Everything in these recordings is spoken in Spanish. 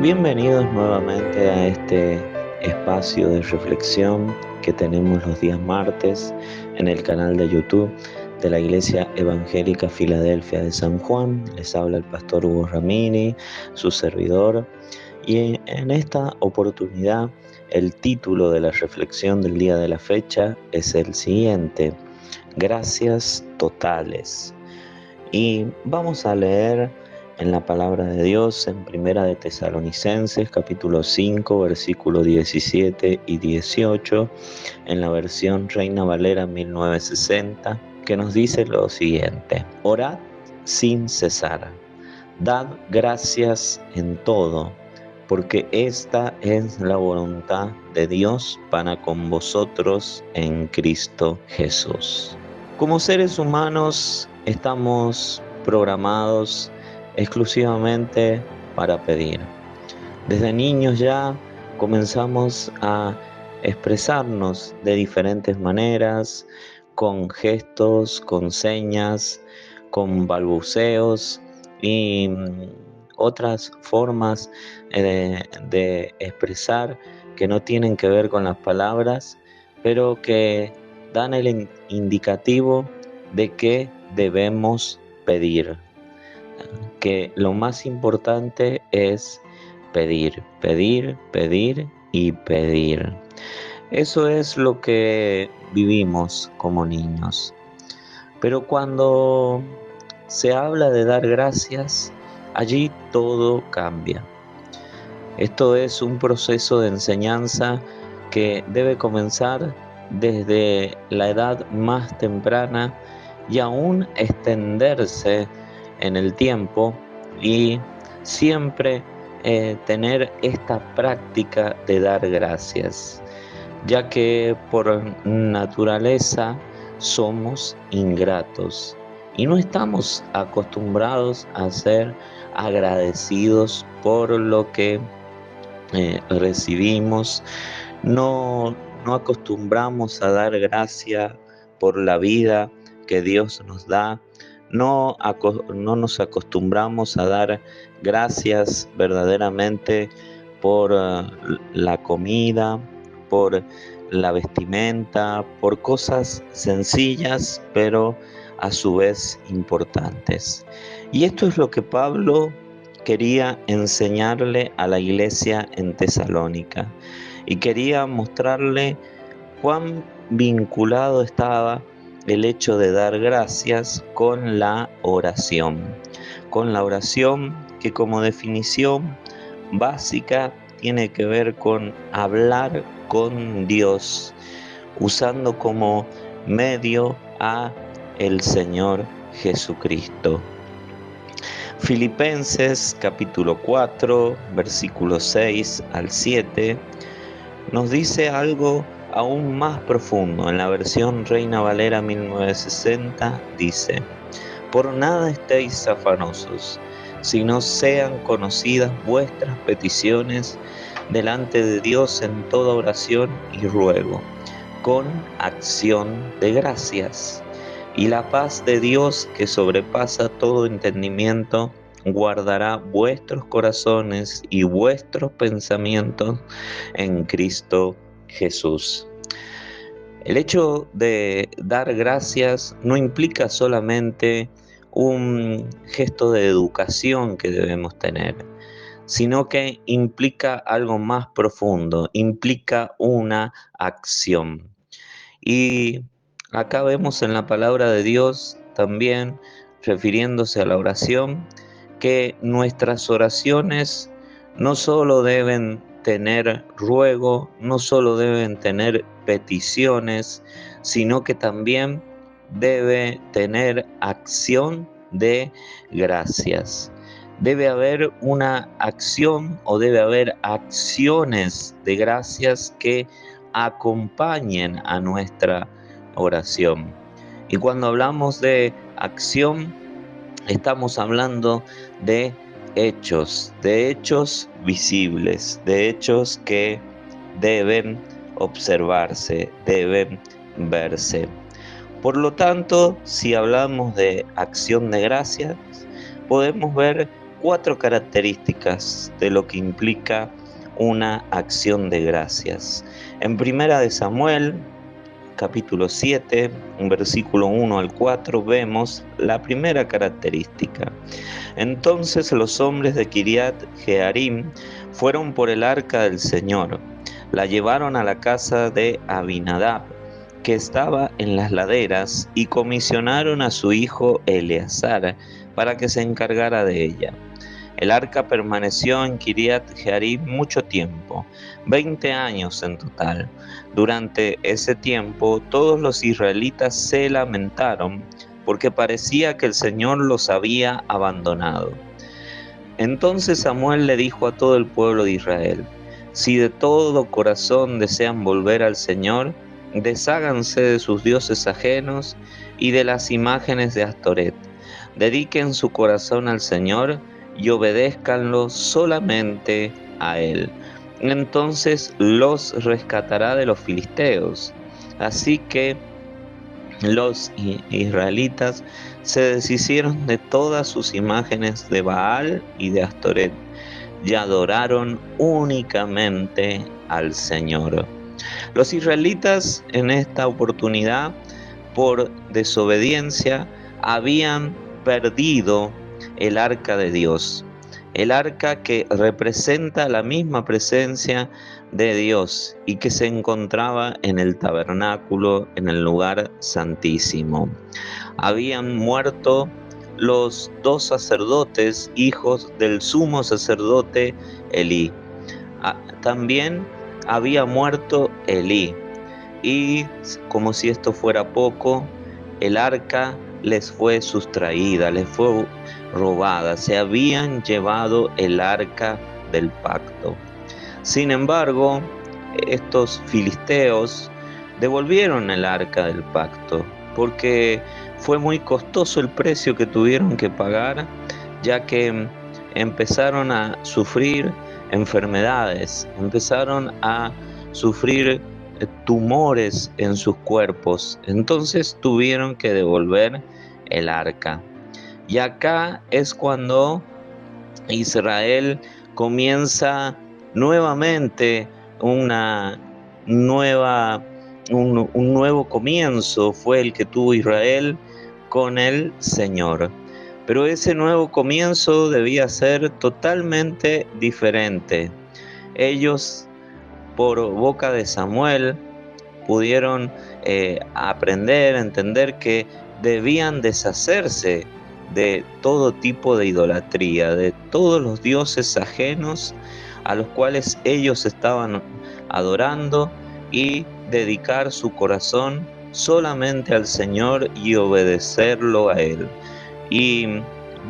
Bienvenidos nuevamente a este espacio de reflexión que tenemos los días martes en el canal de YouTube de la Iglesia Evangélica Filadelfia de San Juan. Les habla el pastor Hugo Ramini, su servidor. Y en esta oportunidad, el título de la reflexión del día de la fecha es el siguiente: Gracias totales. Y vamos a leer en la palabra de Dios en Primera de Tesalonicenses, capítulo 5, versículos 17 y 18, en la versión Reina Valera 1960, que nos dice lo siguiente: Orad sin cesar, dad gracias en todo, porque esta es la voluntad de Dios para con vosotros en Cristo Jesús. Como seres humanos estamos programados exclusivamente para pedir. Desde niños ya comenzamos a expresarnos de diferentes maneras, con gestos, con señas, con balbuceos y otras formas de expresar que no tienen que ver con las palabras, pero que dan el indicativo de que debemos pedir, que lo más importante es pedir, pedir, pedir y pedir. Eso es lo que vivimos como niños. Pero cuando se habla de dar gracias, allí todo cambia. Esto es un proceso de enseñanza que debe comenzar desde la edad más temprana y aún extenderse en el tiempo, y siempre tener esta práctica de dar gracias, ya que por naturaleza somos ingratos y no estamos acostumbrados a ser agradecidos por lo que recibimos. No acostumbramos a dar gracia por la vida que Dios nos da. No nos acostumbramos a dar gracias verdaderamente por la comida, por la vestimenta, por cosas sencillas, pero a su vez importantes. Y esto es lo que Pablo quería enseñarle a la iglesia en Tesalónica, y quería mostrarle cuán vinculado estaba el hecho de dar gracias con la oración que, como definición básica, tiene que ver con hablar con Dios, usando como medio a el Señor Jesucristo. Filipenses capítulo 4, versículos 6 al 7, nos dice algo aún más profundo. En la versión Reina Valera 1960 dice: Por nada estéis afanosos, sino sean conocidas vuestras peticiones delante de Dios en toda oración y ruego, con acción de gracias. Y la paz de Dios, que sobrepasa todo entendimiento, guardará vuestros corazones y vuestros pensamientos en Cristo Jesús. El hecho de dar gracias no implica solamente un gesto de educación que debemos tener, sino que implica algo más profundo, implica una acción. Y acá vemos en la palabra de Dios también, refiriéndose a la oración, que nuestras oraciones no solo deben tener ruego, no solo deben tener peticiones, sino que también debe tener acción de gracias. Debe haber una acción, o debe haber acciones de gracias que acompañen a nuestra oración. Y cuando hablamos de acción, estamos hablando de hechos visibles, de hechos que deben observarse, deben verse. Por lo tanto, si hablamos de acción de gracias, podemos ver 4 características de lo que implica una acción de gracias. En Primera de Samuel, capítulo 7, versículo 1 al 4, vemos la primera característica. Entonces los hombres de Kiriat Jearim fueron por el arca del Señor, la llevaron a la casa de Abinadab, que estaba en las laderas, y comisionaron a su hijo Eleazar para que se encargara de ella. El arca permaneció en Kiriat Jearim mucho tiempo, 20 años en total. Durante ese tiempo todos los israelitas se lamentaron porque parecía que el Señor los había abandonado. Entonces Samuel le dijo a todo el pueblo de Israel: si de todo corazón desean volver al Señor, desháganse de sus dioses ajenos y de las imágenes de Astoret. Dediquen su corazón al Señor y obedézcanlo solamente a Él. Entonces los rescatará de los filisteos. Así que los israelitas se deshicieron de todas sus imágenes de Baal y de Astoret y adoraron únicamente al Señor. Los israelitas en esta oportunidad, por desobediencia, habían perdido el arca de Dios, el arca que representa la misma presencia de Dios y que se encontraba en el tabernáculo, en el lugar santísimo. Habían muerto los 2 sacerdotes, hijos del sumo sacerdote Elí. También había muerto Elí. Y como si esto fuera poco, el arca les fue sustraída, les fue robada. Se habían llevado el arca del pacto. Sin embargo, estos filisteos devolvieron el arca del pacto, porque fue muy costoso el precio que tuvieron que pagar, ya que empezaron a sufrir enfermedades, empezaron a sufrir tumores en sus cuerpos. Entonces tuvieron que devolver el arca. Y acá es cuando Israel comienza nuevamente un nuevo comienzo. Fue el que tuvo Israel con el Señor. Pero ese nuevo comienzo debía ser totalmente diferente. Ellos, por boca de Samuel, pudieron aprender, entender que debían deshacerse de todo tipo de idolatría, de todos los dioses ajenos a los cuales ellos estaban adorando, y dedicar su corazón solamente al Señor y obedecerlo a Él. Y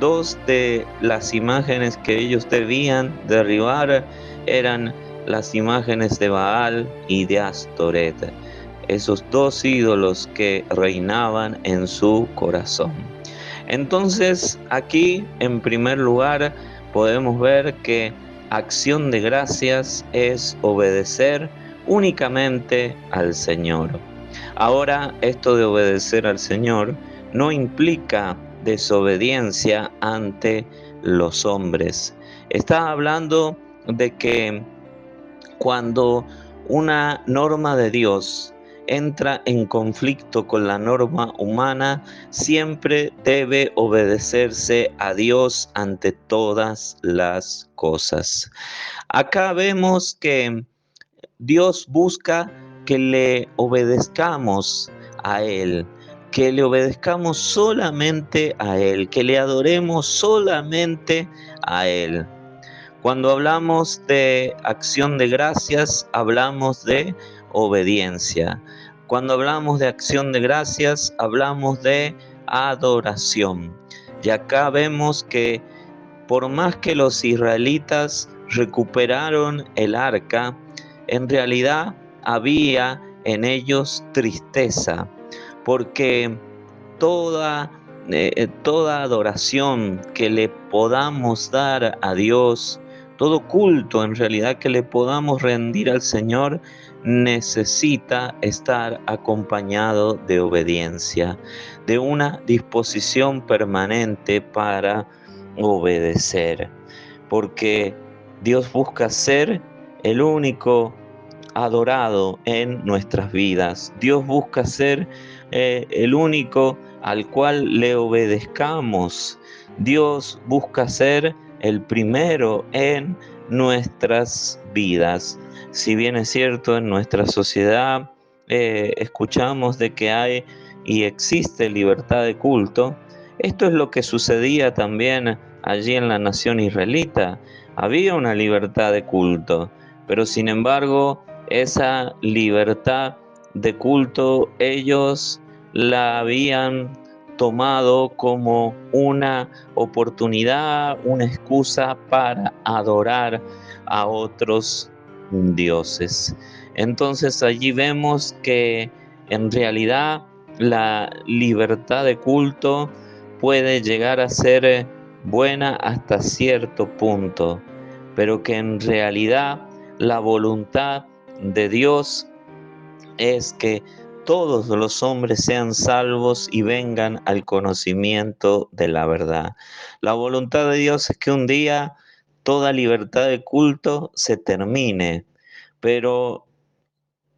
2 de las imágenes que ellos debían derribar eran las imágenes de Baal y de Astoret, esos 2 ídolos que reinaban en su corazón. Entonces, aquí, en primer lugar, podemos ver que acción de gracias es obedecer únicamente al Señor. Ahora, esto de obedecer al Señor no implica desobediencia ante los hombres. Está hablando de que cuando una norma de Dios entra en conflicto con la norma humana, siempre debe obedecerse a Dios ante todas las cosas. Acá vemos que Dios busca que le obedezcamos a Él, que le obedezcamos solamente a Él, que le adoremos solamente a Él. Cuando hablamos de acción de gracias, hablamos de obediencia. Cuando hablamos de acción de gracias, hablamos de adoración. Y acá vemos que por más que los israelitas recuperaron el arca, en realidad había en ellos tristeza, porque toda adoración que le podamos dar a Dios, todo culto en realidad que le podamos rendir al Señor, necesita estar acompañado de obediencia, de una disposición permanente para obedecer, porque Dios busca ser el único adorado en nuestras vidas. Dios busca ser el único al cual le obedezcamos. Dios busca ser el primero en nuestras vidas. Si bien es cierto, en nuestra sociedad escuchamos de que hay y existe libertad de culto, esto es lo que sucedía también allí en la nación israelita. Había una libertad de culto, pero sin embargo, esa libertad de culto ellos la habían tomado como una oportunidad, una excusa para adorar a otros dioses. Entonces allí vemos que en realidad la libertad de culto puede llegar a ser buena hasta cierto punto, pero que en realidad la voluntad de Dios es que todos los hombres sean salvos y vengan al conocimiento de la verdad. La voluntad de Dios es que un día toda libertad de culto se termine, pero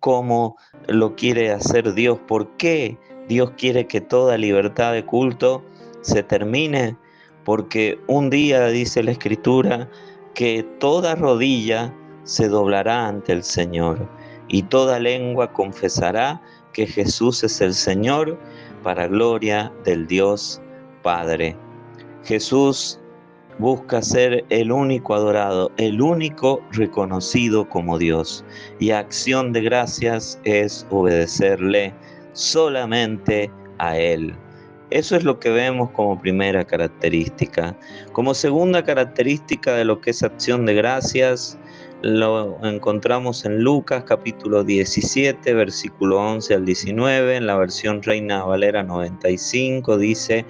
¿cómo lo quiere hacer Dios? ¿Por qué Dios quiere que toda libertad de culto se termine? Porque un día, dice la Escritura, que toda rodilla se doblará ante el Señor y toda lengua confesará que Jesús es el Señor, para gloria del Dios Padre. Jesús busca ser el único adorado, el único reconocido como Dios. Y acción de gracias es obedecerle solamente a Él. Eso es lo que vemos como primera característica. Como segunda característica de lo que es acción de gracias, lo encontramos en Lucas capítulo 17, versículo 11 al 19, en la versión Reina Valera 95, dice: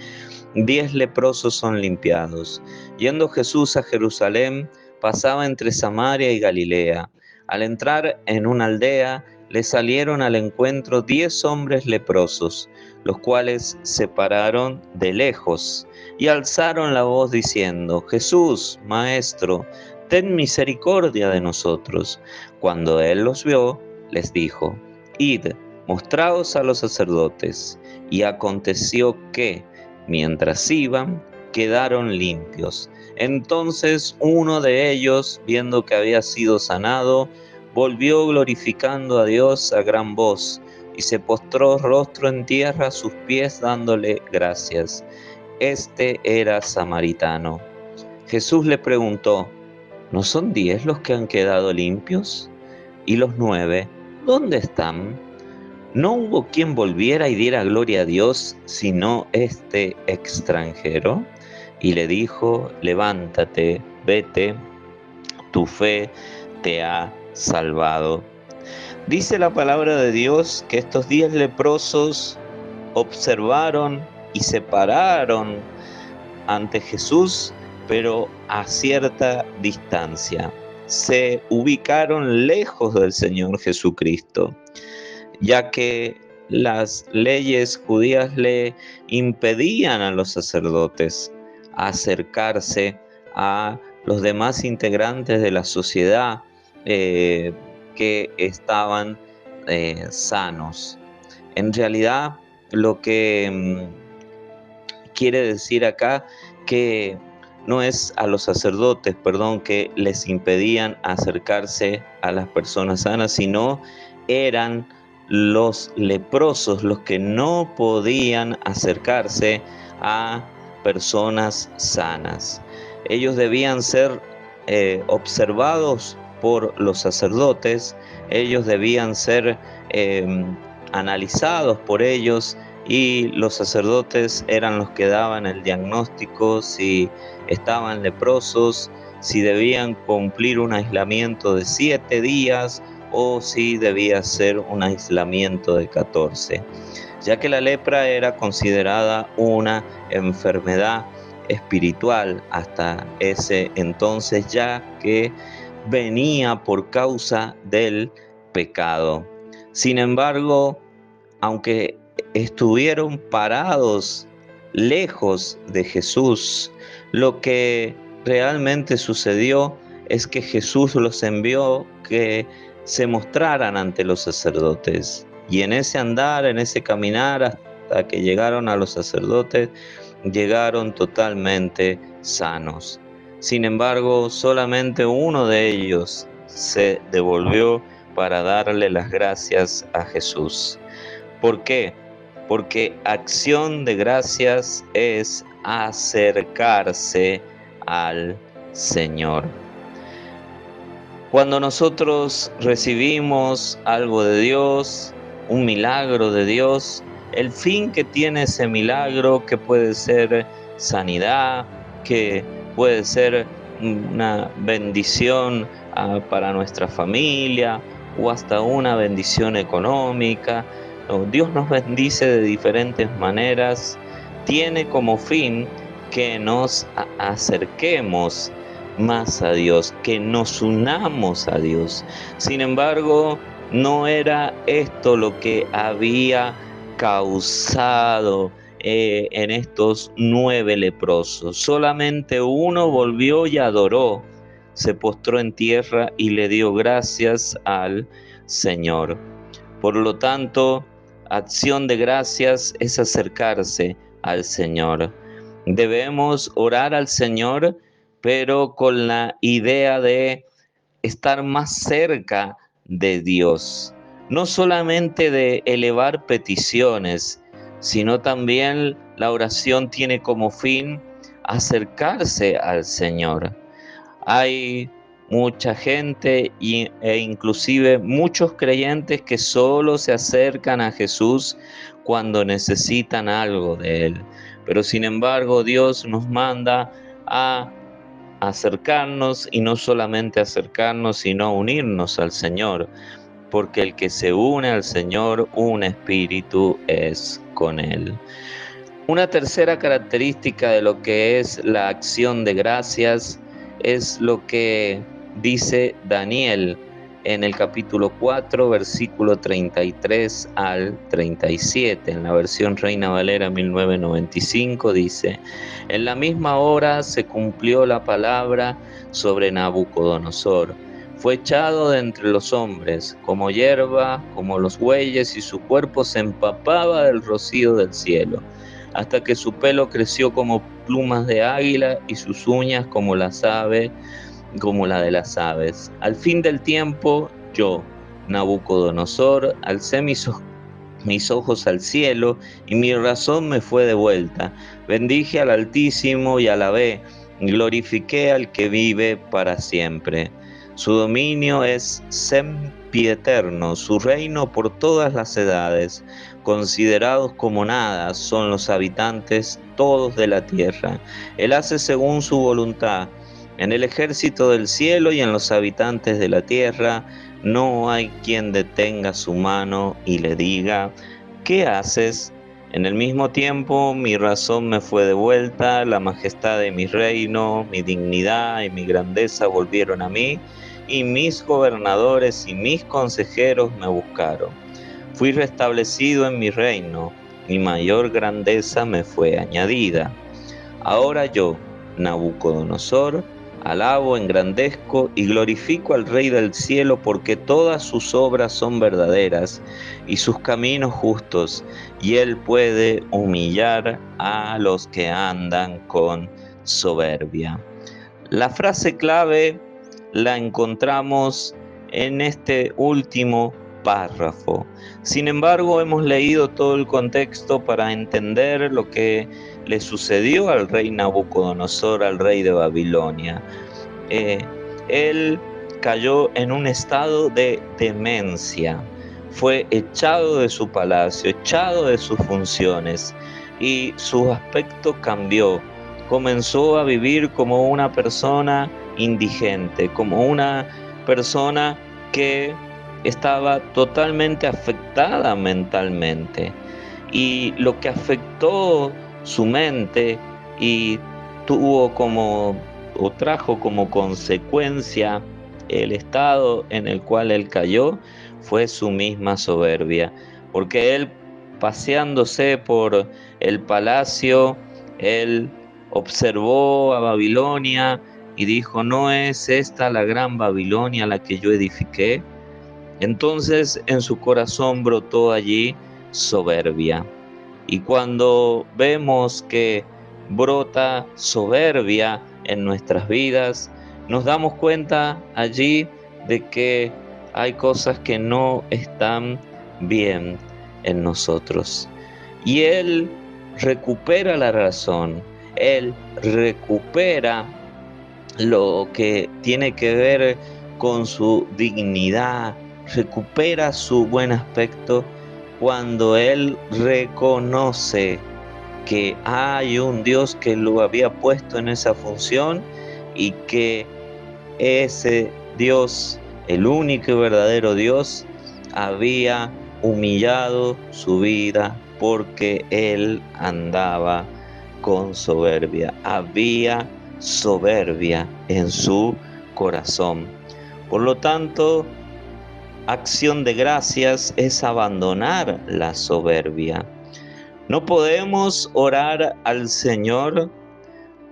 10 leprosos son limpiados. Yendo Jesús a Jerusalén, pasaba entre Samaria y Galilea. Al entrar en una aldea, le salieron al encuentro 10 hombres leprosos, los cuales se pararon de lejos y alzaron la voz diciendo: Jesús, Maestro, ten misericordia de nosotros. Cuando él los vio, les dijo: Id, mostraos a los sacerdotes. Y aconteció que, mientras iban, quedaron limpios. Entonces uno de ellos, viendo que había sido sanado, volvió glorificando a Dios a gran voz, y se postró rostro en tierra a sus pies dándole gracias. Este era samaritano. Jesús le preguntó: ¿No son 10 los que han quedado limpios? ¿Y los 9, dónde están? ¿No hubo quien volviera y diera gloria a Dios, sino este extranjero? Y le dijo: levántate, vete, tu fe te ha salvado. Dice la palabra de Dios que estos 10 leprosos observaron y se pararon ante Jesús, pero a cierta distancia. Se ubicaron lejos del Señor Jesucristo, ya que las leyes judías le impedían a los sacerdotes acercarse a los demás integrantes de la sociedad que estaban sanos. En realidad, lo que quiere decir acá que no es a los sacerdotes, que les impedían acercarse a las personas sanas, sino eran los leprosos los que no podían acercarse a personas sanas. Ellos debían ser observados por los sacerdotes, ellos debían ser analizados por ellos, y los sacerdotes eran los que daban el diagnóstico si estaban leprosos, si debían cumplir un aislamiento de 7 días o si debía ser un aislamiento de 14, ya que la lepra era considerada una enfermedad espiritual hasta ese entonces, ya que venía por causa del pecado. Sin embargo, aunque estuvieron parados lejos de Jesús, Lo que realmente sucedió es que Jesús los envió que se mostraran ante los sacerdotes. Y en ese andar, en ese caminar, hasta que llegaron a los sacerdotes, llegaron totalmente sanos. Sin embargo, solamente uno de ellos se devolvió para darle las gracias a Jesús. ¿Por qué? Porque acción de gracias es acercarse al Señor. Cuando nosotros recibimos algo de Dios, un milagro de Dios, el fin que tiene ese milagro, que puede ser sanidad, que puede ser una bendición para nuestra familia o hasta una bendición económica, Dios nos bendice de diferentes maneras, tiene como fin que nos acerquemos más a Dios, que nos unamos a Dios. Sin embargo, no era esto lo que había causado en estos 9 leprosos. Solamente uno volvió y adoró, se postró en tierra y le dio gracias al Señor. Por lo tanto, acción de gracias es acercarse al Señor. Debemos orar al Señor, pero con la idea de estar más cerca de Dios. No solamente de elevar peticiones, sino también la oración tiene como fin acercarse al Señor. Hay mucha gente e inclusive muchos creyentes que solo se acercan a Jesús cuando necesitan algo de Él. Pero sin embargo, Dios nos manda a acercarnos, y no solamente acercarnos, sino unirnos al Señor, porque el que se une al Señor, un espíritu es con Él. Una tercera característica de lo que es la acción de gracias es lo que dice Daniel en el capítulo 4, versículo 33 al 37. En la versión Reina Valera 1995 dice: en la misma hora se cumplió la palabra sobre Nabucodonosor. Fue echado de entre los hombres, como hierba, como los bueyes, y su cuerpo se empapaba del rocío del cielo, hasta que su pelo creció como plumas de águila y sus uñas como las aves, como la de las aves. Al fin del tiempo, yo, Nabucodonosor, alcé mis ojos al cielo, y mi razón me fue devuelta. Bendije al Altísimo y alabé, glorifiqué al que vive para siempre. Su dominio es sempieterno, su reino por todas las edades. Considerados como nada son los habitantes todos de la tierra. Él hace según su voluntad. En el ejército del cielo y en los habitantes de la tierra, no hay quien detenga su mano y le diga: ¿qué haces? En el mismo tiempo mi razón me fue devuelta, la majestad de mi reino, mi dignidad y mi grandeza volvieron a mí, y mis gobernadores y mis consejeros me buscaron. Fui restablecido en mi reino, mi mayor grandeza me fue añadida. Ahora yo, Nabucodonosor, alabo, engrandezco y glorifico al Rey del cielo, porque todas sus obras son verdaderas y sus caminos justos, y Él puede humillar a los que andan con soberbia. La frase clave la encontramos en este último párrafo. Sin embargo, hemos leído todo el contexto para entender lo que le sucedió al rey Nabucodonosor, al rey de Babilonia. Él cayó en un estado de demencia, fue echado de su palacio, echado de sus funciones, y su aspecto cambió. Comenzó a vivir como una persona indigente, como una persona que estaba totalmente afectada mentalmente. Y lo que afectó su mente y trajo como consecuencia el estado en el cual él cayó, fue su misma soberbia, porque él, paseándose por el palacio, él observó a Babilonia y dijo: ¿no es esta la gran Babilonia la que yo edifiqué? Entonces en su corazón brotó allí soberbia. Y cuando vemos que brota soberbia en nuestras vidas, nos damos cuenta allí de que hay cosas que no están bien en nosotros. Y Él recupera la razón, Él recupera lo que tiene que ver con su dignidad, recupera su buen aspecto cuando Él reconoce que hay un Dios que lo había puesto en esa función y que ese Dios, el único y verdadero Dios, había humillado su vida porque Él andaba con soberbia. Había soberbia en su corazón. Por lo tanto, acción de gracias es abandonar la soberbia. No podemos orar al Señor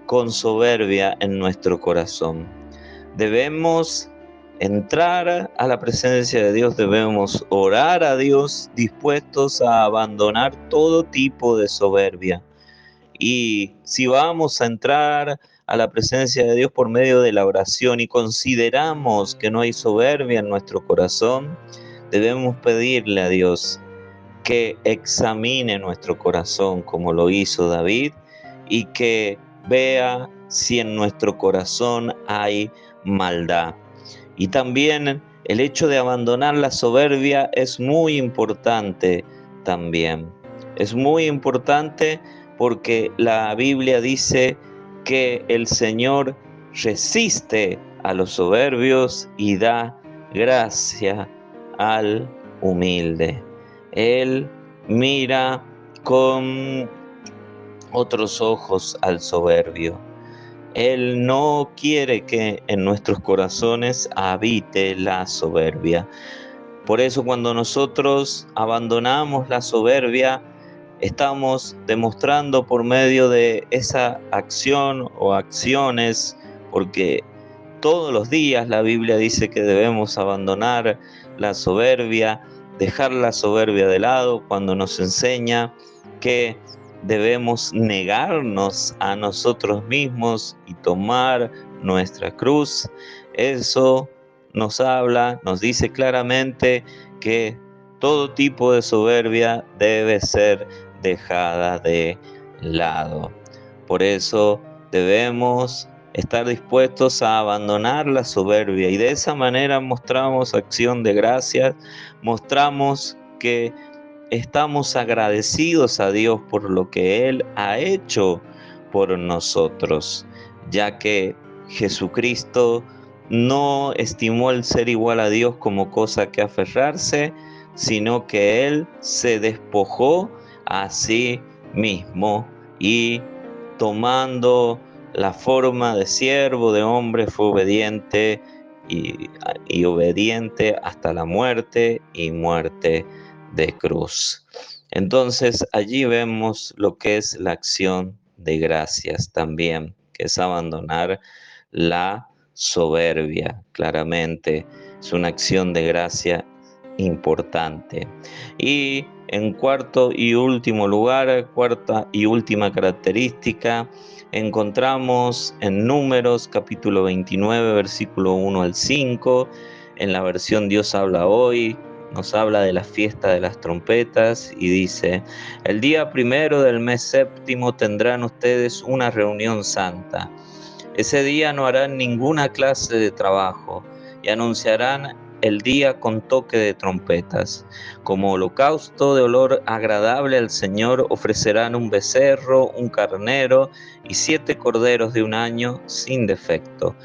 con soberbia en nuestro corazón. Debemos entrar a la presencia de Dios, debemos orar a Dios dispuestos a abandonar todo tipo de soberbia. Y si vamos a entrar a la presencia de Dios por medio de la oración y consideramos que no hay soberbia en nuestro corazón, debemos pedirle a Dios que examine nuestro corazón como lo hizo David y que vea si en nuestro corazón hay maldad. Y también el hecho de abandonar la soberbia es muy importante también. Es muy importante porque la Biblia dice que el Señor resiste a los soberbios y da gracia al humilde. Él mira con otros ojos al soberbio. Él no quiere que en nuestros corazones habite la soberbia. Por eso cuando nosotros abandonamos la soberbia, estamos demostrando por medio de esa acción o acciones, porque todos los días la Biblia dice que debemos abandonar la soberbia, dejar la soberbia de lado cuando nos enseña que debemos negarnos a nosotros mismos y tomar nuestra cruz. Eso nos habla, nos dice claramente que todo tipo de soberbia debe ser dejada de lado. Por eso debemos estar dispuestos a abandonar la soberbia y de esa manera mostramos acción de gracias, mostramos que estamos agradecidos a Dios por lo que Él ha hecho por nosotros, ya que Jesucristo no estimó el ser igual a Dios como cosa que aferrarse, sino que Él se despojó a sí mismo y tomando la forma de siervo, de hombre, fue obediente y obediente hasta la muerte y muerte de cruz. Entonces allí vemos lo que es la acción de gracias también, que es abandonar la soberbia. Claramente es una acción de gracia importante. Y en cuarto y último lugar, cuarta y última característica, encontramos en Números capítulo 29, versículo 1 al 5, en la versión Dios habla hoy, nos habla de la fiesta de las trompetas y dice: el día primero del mes séptimo tendrán ustedes una reunión santa. Ese día no harán ninguna clase de trabajo y anunciarán el día con toque de trompetas. Como holocausto de olor agradable al Señor ofrecerán un becerro, un carnero y 7 corderos de un año sin defecto.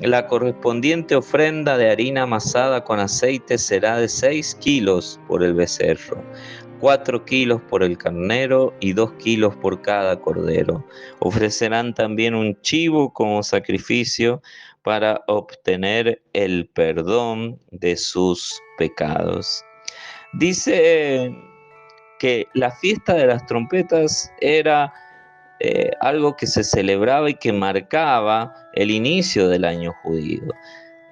La correspondiente ofrenda de harina amasada con aceite será de 6 kilos por el becerro, 4 kilos por el carnero y 2 kilos por cada cordero. Ofrecerán también un chivo como sacrificio para obtener el perdón de sus pecados. Dice que la fiesta de las trompetas era algo que se celebraba y que marcaba el inicio del año judío.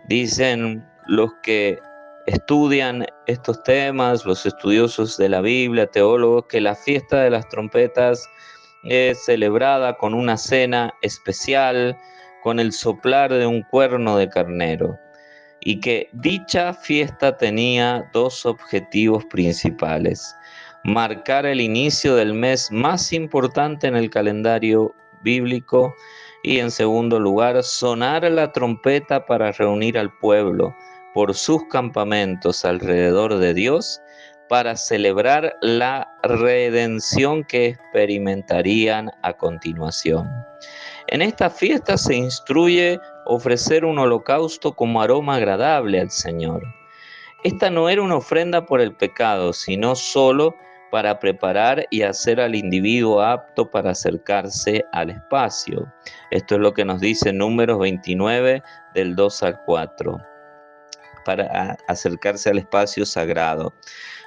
Dicen los que estudian estos temas, los estudiosos de la Biblia, teólogos, que la fiesta de las trompetas es celebrada con una cena especial, con el soplar de un cuerno de carnero, y que dicha fiesta tenía dos objetivos principales: marcar el inicio del mes más importante en el calendario bíblico, y en segundo lugar, sonar la trompeta para reunir al pueblo por sus campamentos alrededor de Dios, para celebrar la redención que experimentarían a continuación. En esta fiesta se instruye ofrecer un holocausto como aroma agradable al Señor. Esta no era una ofrenda por el pecado, sino solo para preparar y hacer al individuo apto para acercarse al espacio. Esto es lo que nos dice Números 29, del 2 al 4, para acercarse al espacio sagrado.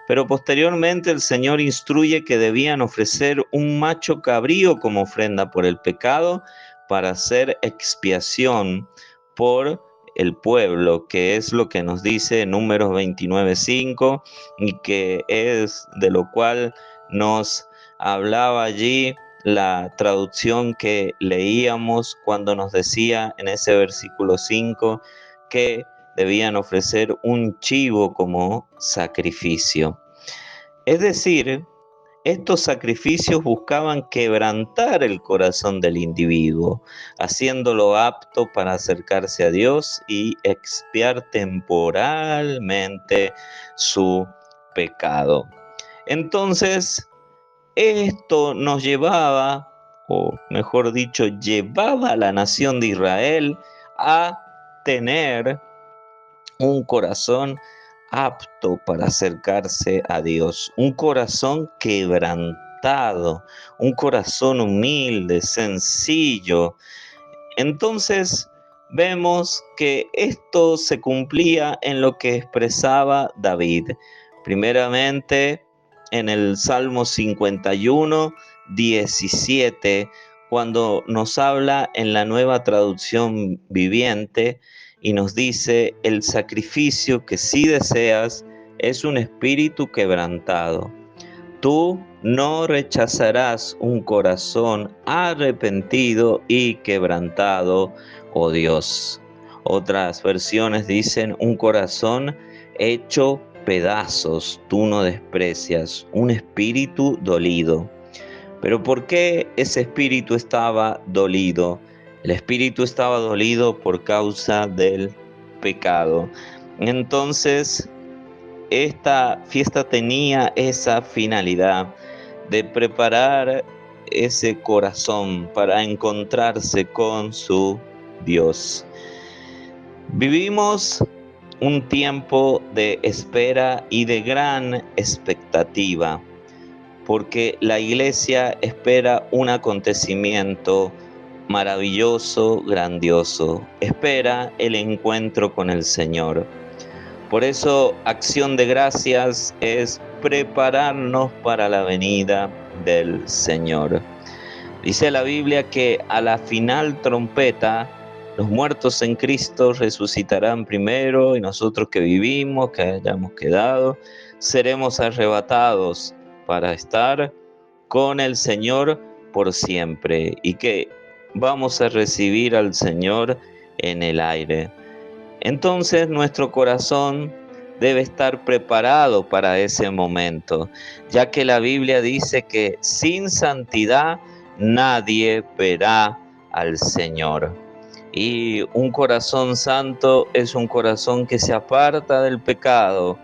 Pero posteriormente el Señor instruye que debían ofrecer un macho cabrío como ofrenda por el pecado, para hacer expiación por el pueblo, que es lo que nos dice Números 29:5, y que es de lo cual nos hablaba allí la traducción que leíamos cuando nos decía en ese versículo 5 que debían ofrecer un chivo como sacrificio. Es decir, estos sacrificios buscaban quebrantar el corazón del individuo, haciéndolo apto para acercarse a Dios y expiar temporalmente su pecado. Entonces, esto nos llevaba, o mejor dicho, llevaba a la nación de Israel a tener un corazón apto para acercarse a Dios, un corazón quebrantado, un corazón humilde, sencillo. Entonces vemos que esto se cumplía en lo que expresaba David. Primeramente en el Salmo 51, 17, cuando nos habla en la Nueva Traducción Viviente y nos dice: el sacrificio que sí deseas es un espíritu quebrantado. Tú no rechazarás un corazón arrepentido y quebrantado, oh Dios. Otras versiones dicen: un corazón hecho pedazos, tú no desprecias, un espíritu dolido. Pero ¿por qué ese espíritu estaba dolido? El espíritu estaba dolido por causa del pecado. Entonces, esta fiesta tenía esa finalidad de preparar ese corazón para encontrarse con su Dios. Vivimos un tiempo de espera y de gran expectativa, porque la iglesia espera un acontecimiento maravilloso, grandioso. Espera el encuentro con el Señor. Por eso, acción de gracias es prepararnos para la venida del Señor. Dice la Biblia que a la final trompeta, los muertos en Cristo resucitarán primero, y nosotros que vivimos, que hayamos quedado, seremos arrebatados para estar con el Señor por siempre, y que vamos a recibir al Señor en el aire. Entonces nuestro corazón debe estar preparado para ese momento, ya que la Biblia dice que sin santidad nadie verá al Señor. Y un corazón santo es un corazón que se aparta del pecado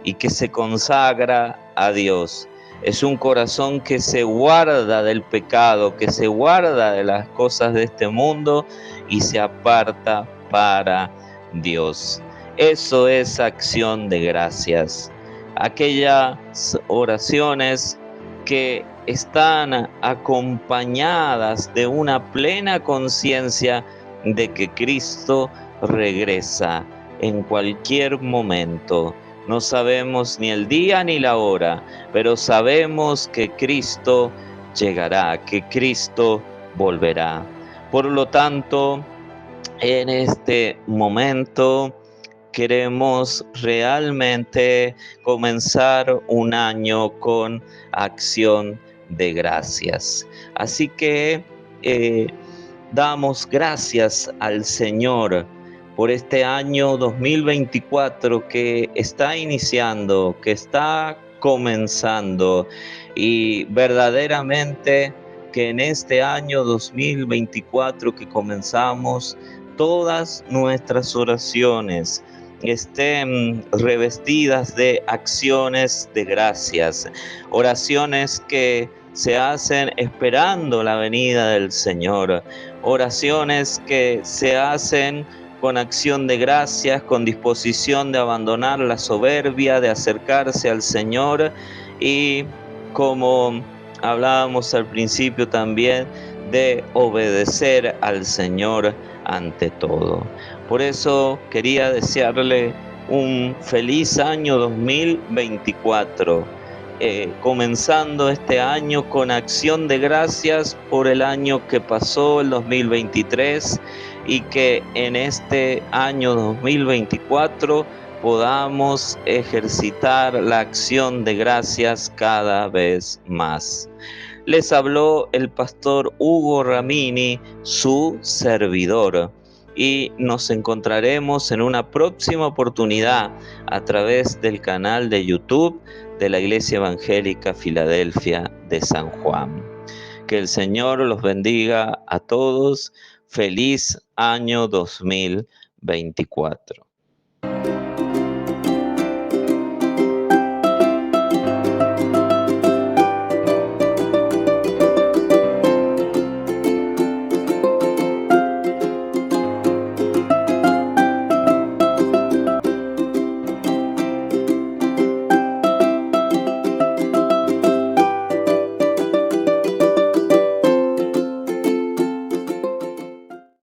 y que se consagra a Dios. Es un corazón que se guarda del pecado, que se guarda de las cosas de este mundo y se aparta para Dios. Eso es acción de gracias. Aquellas oraciones que están acompañadas de una plena conciencia de que Cristo regresa en cualquier momento. No sabemos ni el día ni la hora, pero sabemos que Cristo llegará, que Cristo volverá. Por lo tanto, en este momento queremos realmente comenzar un año con acción de gracias. Así que damos gracias al Señor por este año 2024 que está iniciando, que está comenzando, y verdaderamente que en este año 2024 que comenzamos, todas nuestras oraciones estén revestidas de acciones de gracias, oraciones que se hacen esperando la venida del Señor, oraciones que se hacen con acción de gracias, con disposición de abandonar la soberbia, de acercarse al Señor, y como hablábamos al principio también, de obedecer al Señor ante todo. Por eso quería desearle un feliz año 2024, comenzando este año con acción de gracias por el año que pasó, el 2023, y que en este año 2024 podamos ejercitar la acción de gracias cada vez más. Les habló el pastor Hugo Ramini, su servidor, y nos encontraremos en una próxima oportunidad a través del canal de YouTube de la Iglesia Evangélica Filadelfia de San Juan. Que el Señor los bendiga a todos. Feliz año 2024.